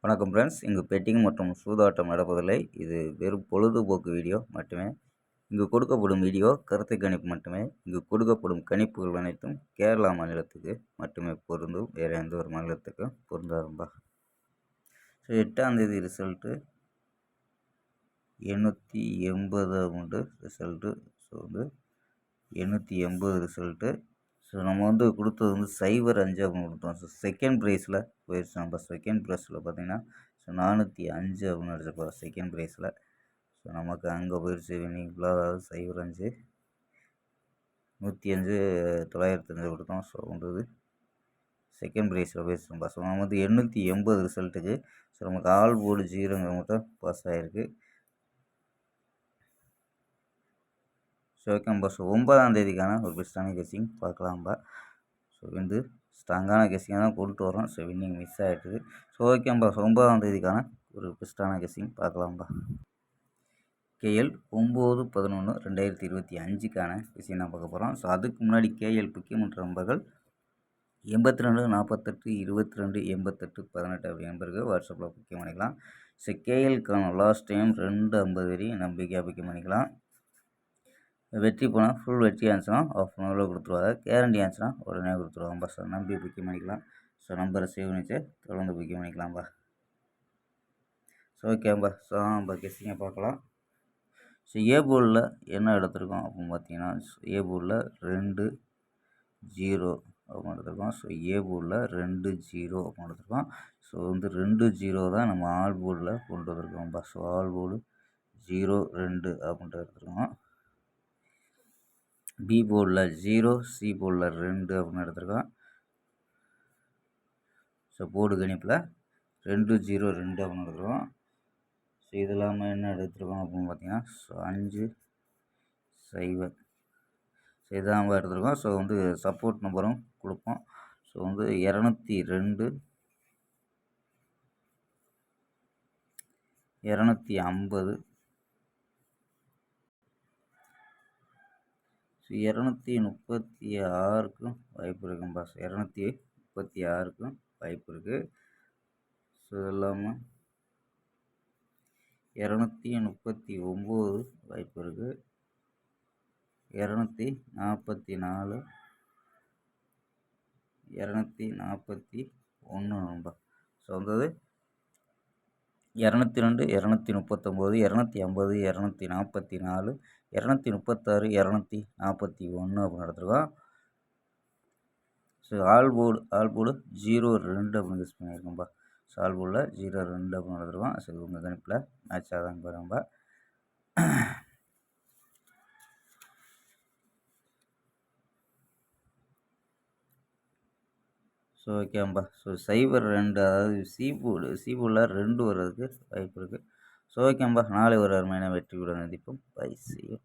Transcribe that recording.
வணக்கம் ஃப்ரெண்ட்ஸ். இங்கு பெட்டிங் மற்றும் சூதாட்டம் நடப்பதில்லை. இது வெறும் பொழுதுபோக்கு வீடியோ மட்டுமே. இங்கு கொடுக்கப்படும் வீடியோ கருத்து கணிப்பு மட்டுமே. இங்கு கொடுக்கப்படும் கணிப்புகள் அனைத்தும் கேரளா மாநிலத்துக்கு மட்டுமே பொருந்தும். வேறு எந்த ஒரு மாநிலத்துக்கும் பொருந்தாதும்பா. ஸோ 8ஆம் தேதி ரிசல்ட்டு 880 உண்டு ரிசல்ட்டு. So 880 result. ஸோ நம்ம கொடுத்தது 0.5 அப்படின்னு கொடுத்தோம். ஸோ செகண்ட் ப்ரைஸில் போயிடுச்சு. நம்ம செகண்ட் ப்ரைஸில் பார்த்தீங்கன்னா 405 அப்படின்னு அடிச்சிருப்போம் செகண்ட் ப்ரைஸில். ஸோ நமக்கு அங்கே போயிடுச்சு வின்னிங் ஃபுல்லாக. அதாவது 0.5 105 905 கொடுத்தோம். ஸோ செகண்ட் ப்ரைஸில் போயிடுச்சுப்பா. ஸோ நம்ம 880 ரிசல்ட்டுக்கு. ஸோ நமக்கு ஆல் போர்டு 0 மட்டும் பாஸ் ஆகிருக்கு. ஸோ ஓகேம்பா. ஸோ 9ஆம் தேதிக்கான ஒரு பெஸ்ட்டான கெஸ்ஸிங் பார்க்கலாம்பா. ஸோ ஸ்ட்ராங்கான கெஸ்ஸிங்காக தான் கொண்டு வரோம். ஸோ வின்னிங் மிஸ் ஆகிட்டுது. ஸோ ஓகேம்பா. ஸோ 9ஆம் தேதிக்கான ஒரு பெஸ்ட்டான கெஸ்ஸிங் பார்க்கலாம்பா. கேஎல் 9/11/2025க்கான கெஸ்ஸிங் தான் பார்க்க போகிறோம். ஸோ அதுக்கு முன்னாடி கேஎல் முக்கியமற்ற நம்பர்கள் 82 48 22 88 18 அப்படி நம்பருக்கு வாட்ஸ்அப்பில் புக்கிங் பண்ணிக்கலாம். ஸோ கேஎல்க்கான லாஸ்ட் டைம் 250 வரையும் நம்பிக்கையாக புக்கிங் பண்ணிக்கலாம். வெற்றி போனால் ஃபுல் வெற்றி ஆச்சுன்னா ஆஃப் அன் ஹவரில் கொடுத்துருவாங்க. கேரண்டி ஆச்சுன்னா உடனே கொடுத்துருவாங்கப்பா. ஸோ நம்பி புக்கிங் பண்ணிக்கலாம். ஸோ நம்பரை சேவ் பண்ணிட்டு தொடர்ந்து புக்கிங் பண்ணிக்கலாம்ப்பா. ஸோ ஓகேப்பா. ஸோ நம்ம கெஸ்ஸிங்கை பார்க்கலாம். ஸோ ஏ போர்டில் என்ன எடுத்திருக்கோம் அப்படின்னு பார்த்தீங்கன்னா, ஏ போர்டில் 2-0 அப்படின்னு எடுத்திருக்கோம். ஸோ ஏ போர்டில் 2-0 அப்படின்னு எடுத்திருக்கோம். ஸோ 2-0 தான் நம்ம ஆல் போர்டில் கொண்டு வந்திருக்கோம்ப்பா. ஸோ ஆல் போர்டு 0-2 அப்படின்ட்டு எடுத்திருக்கோம். பி போர்டில் 0, சி போர்டில் 2 அப்படின்னு எடுத்திருக்கோம். ஸோ போர்டு கணிப்பில் 2-0-2 அப்படின்னு எடுத்துருக்கோம். ஸோ இது இல்லாமல் என்ன எடுத்துருக்கோம் அப்படின்னு பார்த்தீங்கன்னா, ஸோ 5-0 ஸோ இதான் நம்ம எடுத்துருக்கோம். ஸோ சப்போர்ட் நம்பரும் கொடுப்போம். ஸோ 202 250 ஸோ 236க்கும் வாய்ப்பு இருக்கும்பா. 236க்கும் வாய்ப்பு இருக்குது. ஸோ இது இல்லாமல் 239 வாய்ப்பு இருக்குது. 244 241 நம்பா. ஸோ 202 239 250 244 236 241 அப்படின்னு எடுத்துருக்கோம். ஸோ ஆல் போர்டு 0-2 அப்படின்னு யூஸ் பண்ணியிருக்கோம்பா. ஸோ ஆல் போர்டில் 0-2 அப்படின்னு எடுத்துருக்கோம். ஸோ உங்கள் கணிப்பில் மேட்ச் ஆகாங்க பாருங்கப்பா. ஸோ ஓகேம்பா. ஸோ 0-2 அதாவது சி போர்டில் 2 வர்றதுக்கு வாய்ப்பு இருக்குது. ஸோ ஓகேம்பா. நாளை ஒரு அருமையான வெற்றியுடன் சந்திப்போம். பை. C you.